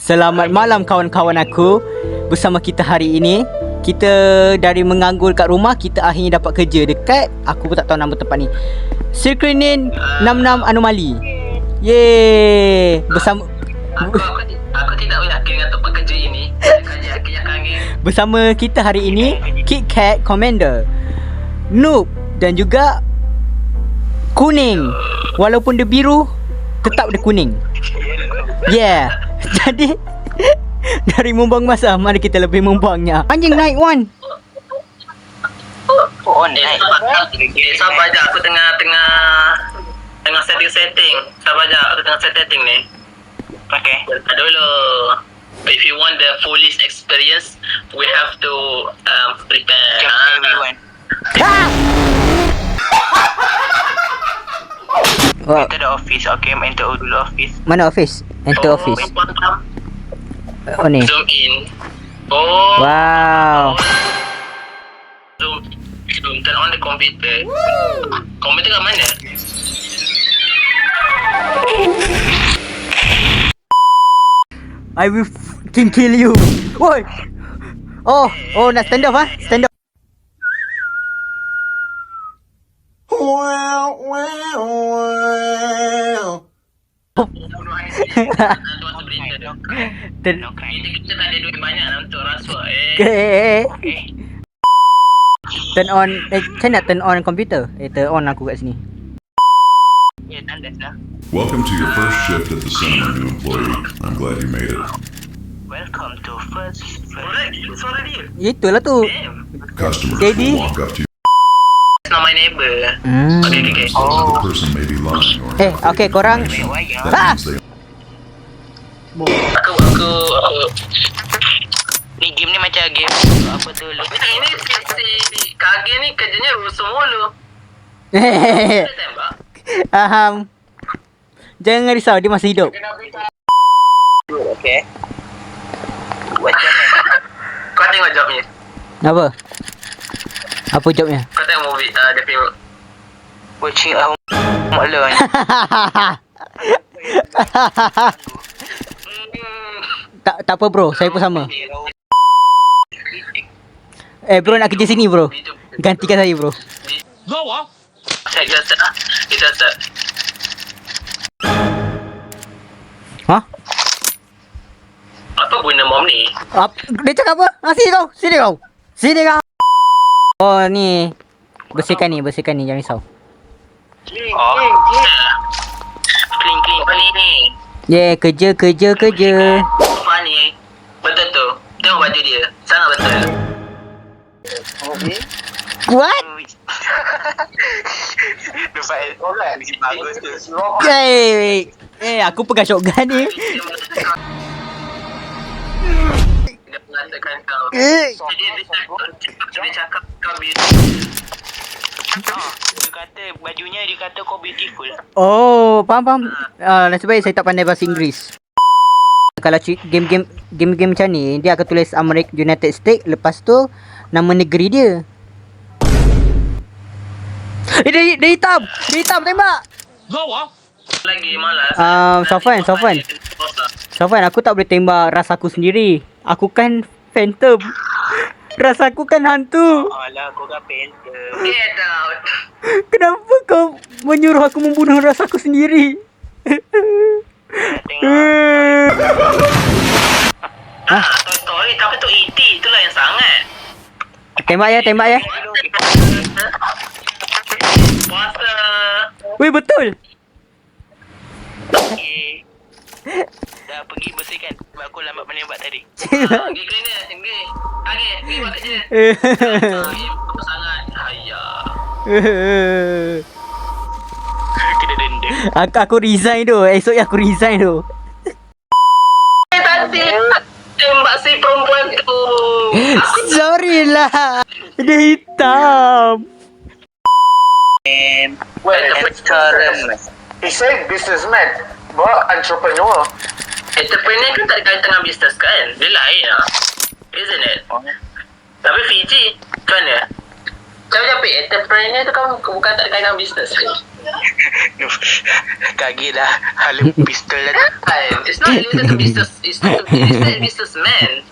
Selamat malam kawan-kawan aku. Bersama kita hari ini, kita dari menganggur kat rumah, kita akhirnya dapat kerja dekat, aku pun tak tahu nama tempat ni, Sirkinin 66 Anomali. Yeay. Bersama Aku tidak yakin dengan tempat kerja ini. Bersama kita hari ini Kit Kat Commander, Noob dan juga Kuning. Walaupun dia biru, tetap dia kuning. Yeah. Jadi dari membuang masa, mari kita lebih membuangnya. Anjing naik Wan. Naik. Sabar je, aku tengah setting. Sabar je, aku tengah setting ni. Okay. Dulu. If you want the fullest experience, we have to prepare. Enter the office. Okay, enter dulu office. Mana office? Enter office. Oh ni. Zoom in. Oh. Wow. Zoom. Turn on the computer. Computer kat mana? I will fucking kill you. Woi. Oh, nak stand up ah? Stand up. Kita tak ada duit banyak lah untuk rasuah. Turn on. Saya nak turn on komputer. Turn on aku kat sini. Ya, tanda dah. Welcome to your first shift at the cinema, new employee. I'm glad you made it. Welcome to first. Suara dia. Itulah tu. Customers Daddy? will walk up to you. It's not my neighbor. Okay. So the person may be lying or Okay, korang. that means they Aku ni game ni macam game apa tu lu. Ini si Kage ni kerjanya rusuh mulu. Dia tembak. Jangan risau, dia masih hidup. Okay. Macam mana? Kau tengok jobnya. Apa? Apa jobnya? Kau tengok movie dia film. Watching malu ni. Tak apa bro, saya pun sama. Bro nak kerja sini bro. Gantikan saya bro. Kita start. Hah? Apa guna mom ni? Dia cakap apa? Sini kau. Oh ni. Bersihkan ni, jangan risau. Clean ni. Yeah, kerja. Apa ni? Betul tu. Tengok baju dia. Sangat betul. What? Bagus tu. Aku pegang shotgun ni. Dia mengatakan kau. Dia cakap kau beautiful. Dia kata bajunya dia kata kau beautiful. Oh, faham. Nasib baik saya tak pandai bahasa Inggeris. Kalau game macam ni, dia akan tulis United States, lepas tu nama negeri dia. Dia hitam, tembak. Lagi malas. Sofan, aku tak boleh tembak rasaku sendiri. Aku kan phantom. Rasaku kan hantu. Alah, kau kan phantom. Get out. Kenapa kau menyuruh aku membunuh rasaku sendiri? Toy Story tapi tu E.T. itulah yang sangat. Tembak ya. Puasa. Weh, betul. Okay. Dah pergi bersihkan sebab aku lambat menembak tadi. Pergi cleaner. Pergi buat kerja. Apa sangat. Ayah. Kena denda. Aku resign tu. Esok aku resign tu. Tadi tembak si perempuan tu. Sorry lah. Dia hitam. He said businessman, but entrepreneur. Entrepreneur kan tak ada kaitan dengan bisnes kan? Dia lain lah. Isn't it? Tapi Fiji, macam mana? Macam entrepreneur tu kan bukan tak kait dengan bisnes. Kaget dah. Halim pistol dah. It's not related to business. It's not a businessman.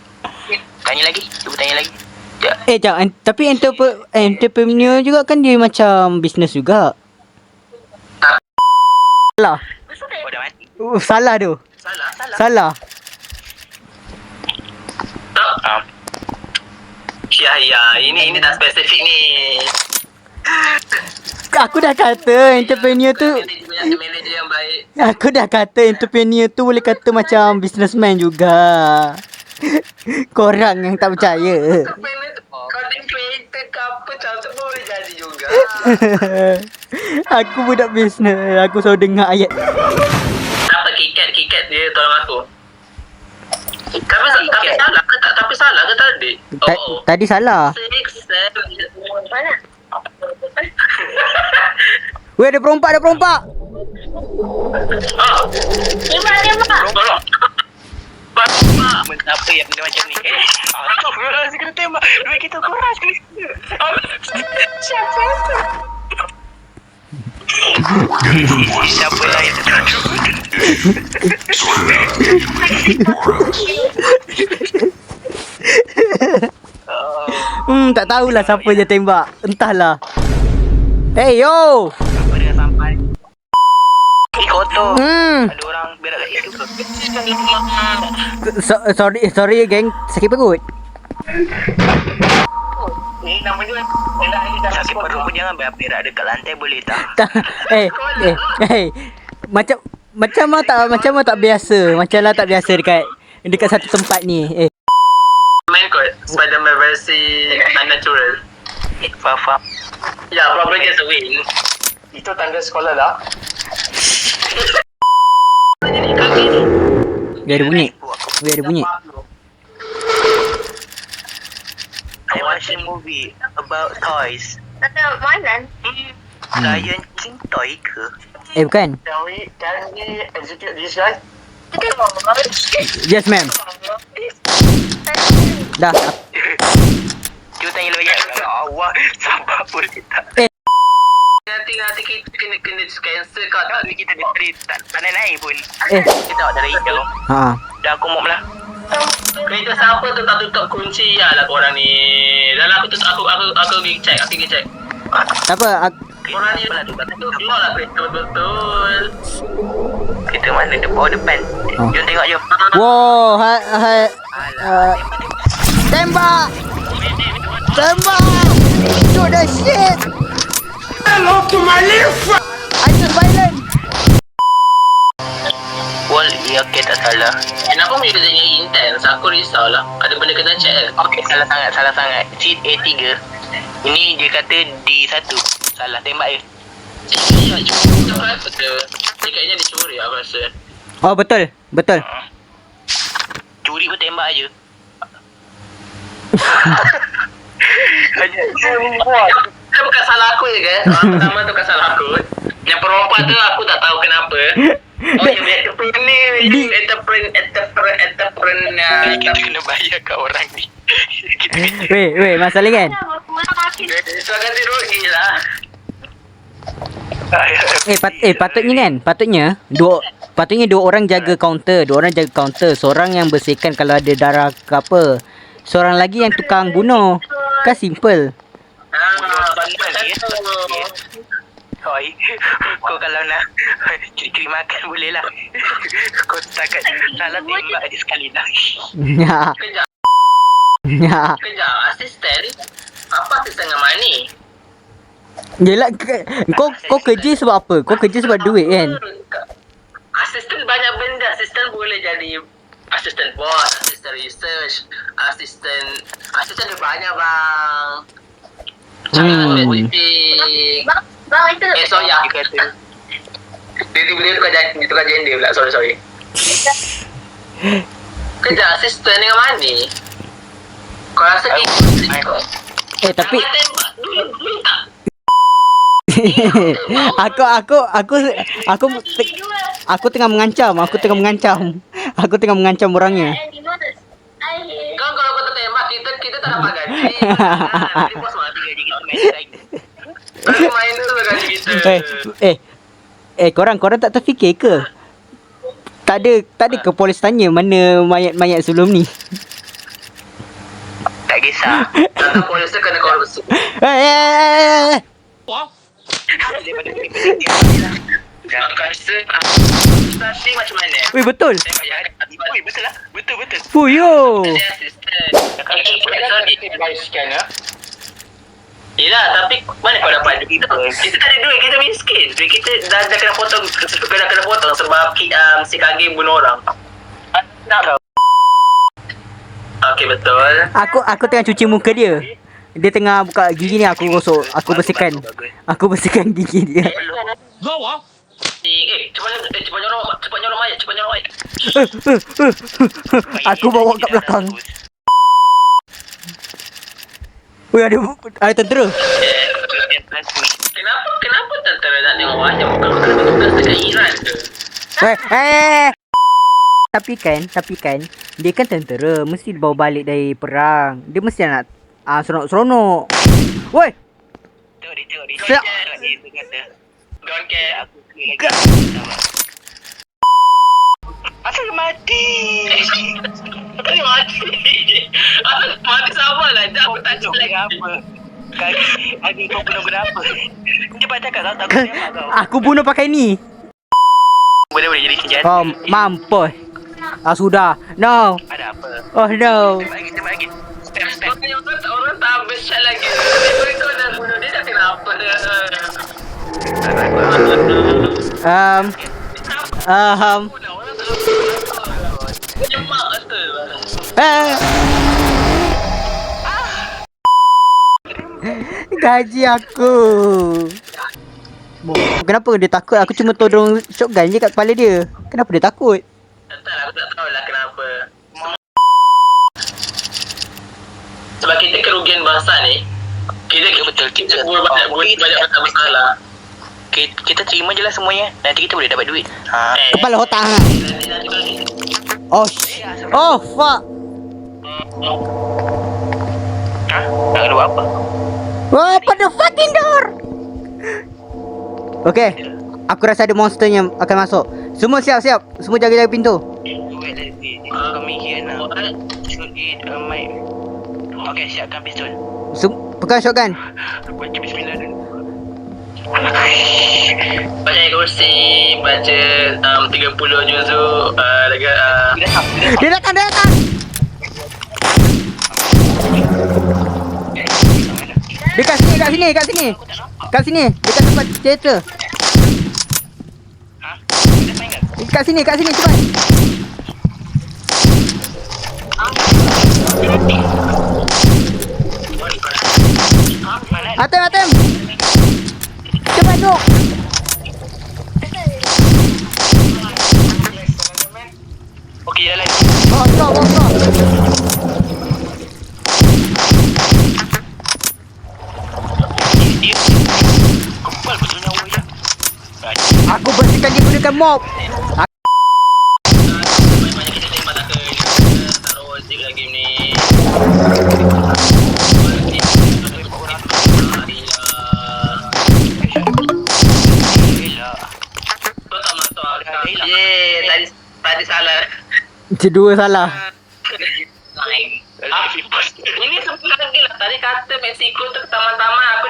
Tanya lagi. Cuba tanya lagi. Ya. Jap, tapi entrepreneur juga kan dia macam bisnes juga. Salah. Oh, dah mati. Salah tu. Salah. Ya, ini dah spesifik ni. Aku dah kata entrepreneur tu. Manager yang baik. Aku dah kata entrepreneur tu boleh kata macam businessman juga. Korang yang tak percaya. Content creator ke apa macam tu pun boleh jadi juga. Aku budak bisnes. Aku selalu dengar ayat. Apa kikat dia tolong aku. Tapi salah ke tak? Tapi salah ke tadi? Tadi salah. 6, 7. Mana? Weh, ada perompak. Tembak. Apa yang benda macam ni? Astagfirullahaladzim, kena tembak. Duit kita kurang sekali. Siapa lah yang Tak tahulah siapa je tembak. Entahlah. Hey yo. Apa dia sampai? Ni kotor. Ada orang berak kat situ ke? Sorry geng. Sakit perut. Ni nama dia. Sakit perut pun jangan berak dekat lantai boleh tak? Macam mana tak biasa. Macam lah tak biasa dekat satu tempat ni. Main kot Spider-Man versi unnatural. Faham. Ya, probably gets a win. Itu tanda sekolah lah. Jadi kaki ni. Dia ada bunyi. I watch a movie about toys. Mainan. Lion King toy ke? Bukan. Can we execute this guy? Yes ma'am. Dah. Cuba tanya lebih banyak. Ya Allah, sabar boleh tak? Nanti kita kena cancel kau tak? Duit kita tak naik pun. Eh. Kita tak ada hijau. Ha. Dah aku mop lah. Kereta siapa tu tak tutup kunci lah korang ni. Dah lah aku pergi check. Tak apa. Korang ni tutup lock lah kereta betul-betul. Kita mana dia bawa depan. Oh. Jom tengok jom. Wow, tembak. Shoot the shit. Hello to my little I just violent. Wall, ya okey tak salah. Kenapa musicnya intense? Aku risau lah. Ada benda kena check. Okey, salah sangat. Seat A3. Ini dia kata D1. Salah, tembak je. Ya, cuma apa tu? Ni kayaknya dicuri aku rasa. Oh, betul. Curi pun tembak je. Itu bukan salah aku je kan? Orang pertama tu bukan salah aku. Yang perempuan tu aku tak tahu kenapa. Oh, yang entrepreneur. Kita kena bayar kat orang ni. Weh, masalah kan? Itu akan dirugi lah. Patutnya dua orang jaga kaunter. Seorang yang bersihkan kalau ada darah ke apa. Seorang lagi yang tukang bunuh. Kan simple. Hoi, kau kalau nak curi makan boleh lah. Kau setakat salah tembak je sekali dah. Kejap, asisten. Apa asisten dengan money? Yelah, kau kerja sebab apa? Kau kerja sebab duit kan? Asisten banyak benda. Asisten boleh jadi asisten bos, asisten research, asisten dia banyak bang. Jangan spesifik. Bang itu. Sorry ya. Dia tukar gender pula. Sorry. Kejap, asisten dengan money. Kau rasa gitu? Tapi Dulu tak. Aku tengah mengancam orangnya. Kan kalau kau tembak kita tak dapat gaji. Jadi bos mati Jadi kita main lagi. Kali main dulu kali kita. Korang tak terfikir ke? Tak ada ke polis tanya mana mayat-mayat sebelum ni? Tak kisah. Kata polis tu kena korupsi. Daripada kita Kau rasa tadi macam mana? Weh, betul. Ui, betul lah. Betul. Fuyo. Dia asisten. By scan lah. Yelah, tapi mana kau dapat duit? Kita tak ada duit, kita miskin. Duit kita dah kena potong sebab si Kage bunuh orang. Okey, betul. Aku tengah cuci muka dia. Dia tengah buka gigi ni, aku gosok. Aku bersihkan gigi dia. Cepat nyorok mayat. Aku bawa kat belakang. Weh, ada tentera. Kenapa tentera nak tengok mayat? Bukan tugas dekat Iran ke? Tapi kan dia kan tentera, mesti dibawa balik dari perang. Dia mesti nak seronok. Woi. Dia Siap. kata, Don't care. aku lagi. Asal mati. Mati. Mati sama lah. Aku tak cakap lagi. Apa? Kaki kau bunuh berapa? Cepat cakap tak aku tembak kau. Aku bunuh pakai ni. Boleh jadi senjata. Oh, mampus. Sudah. No. Ada apa? Oh no. Tembak lagi. Step. Orang tak habis shot lagi. Kau dah bunuh dia dah kenapa? Cemak betul. Gaji aku. Kenapa dia takut? Aku cuma todong shotgun je kat kepala dia. Kenapa dia takut? Entahlah, aku tak tahulah kenapa. Sebab kita kerugian bangsa ni. Kita buat banyak masalah. Kita terima je lah semuanya. Nanti kita boleh dapat duit. Kepala otak hang. Oh fuck. Nak kena buat apa? Open the fucking door. Okay. Aku rasa ada monster yang akan masuk. Semua siap. Semua jaga-jaga pintu. Kami here now. Shoot it, mic. Okay, siapkan pistol. Pegang shotgun. Baca bismillah dulu. Baca kursi, baca 30 juzuk, Dia datang. Dekat sini. Dekat tempat teater. Kat sini cepat. Atem. Cepat duk. Okey, dah lagi. Stop. Dia kembal betul nyawa je. Aku bersihkan dia gunakan mop. banyak kita tembak tak ke. Tak rozik lah game ni. Kau tak masuk akal. Tadi salah. Kedua salah. Ini sebelah lagi lah. Tadi kata Mexico tu taman-taman. Aku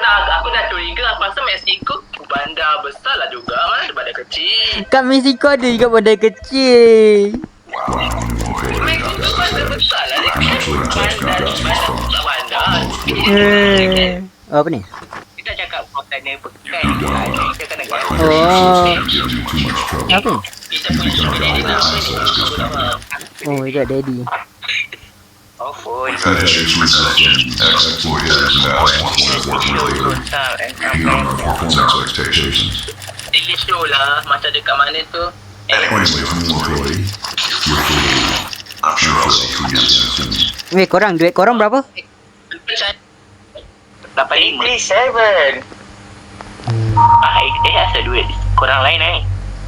dah curiga. Apa pasal Mexico bandar besar lah juga. Mana ada bandar kecil? Kat Mexico ada juga bandar kecil. Mexico bandar besar lah. Bandar Apa ni? Kita cakap kota ni bukan. Kita kena Apa ni? Kita punya sugar daddy nama ni. Oh, itu daddy. phone. FX reception, exploiters now 1.4 later. Beyond our performance expectations. Dia show lah macam dekat mana tu. Anyway, from employee, you're free. I'm sure I'll see you again soon. Weh, duit korang berapa? 85. 87. Asal duit korang lain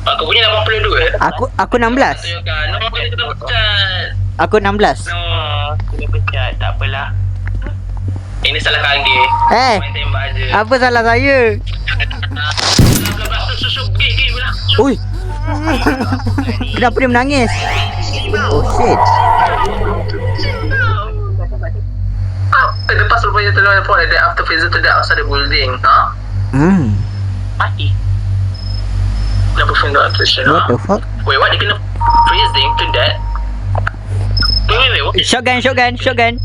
Aku punya 82. Aku 16. No, kita tak pecat. Aku 16. No, kena pecat. Tak apalah. Ini salah kaki. Main tembak je. Apa salah saya? Susuk. Gigi pula. Ui. Kenapa dia menangis? Oh shit. Lepas rupanya tolong report that after Fraser to the outside the building. Ha? Mati. Kenapa find out attention? What the fuck? Wait, what? Dia kena freezing to that? Wait. What? Shotgun.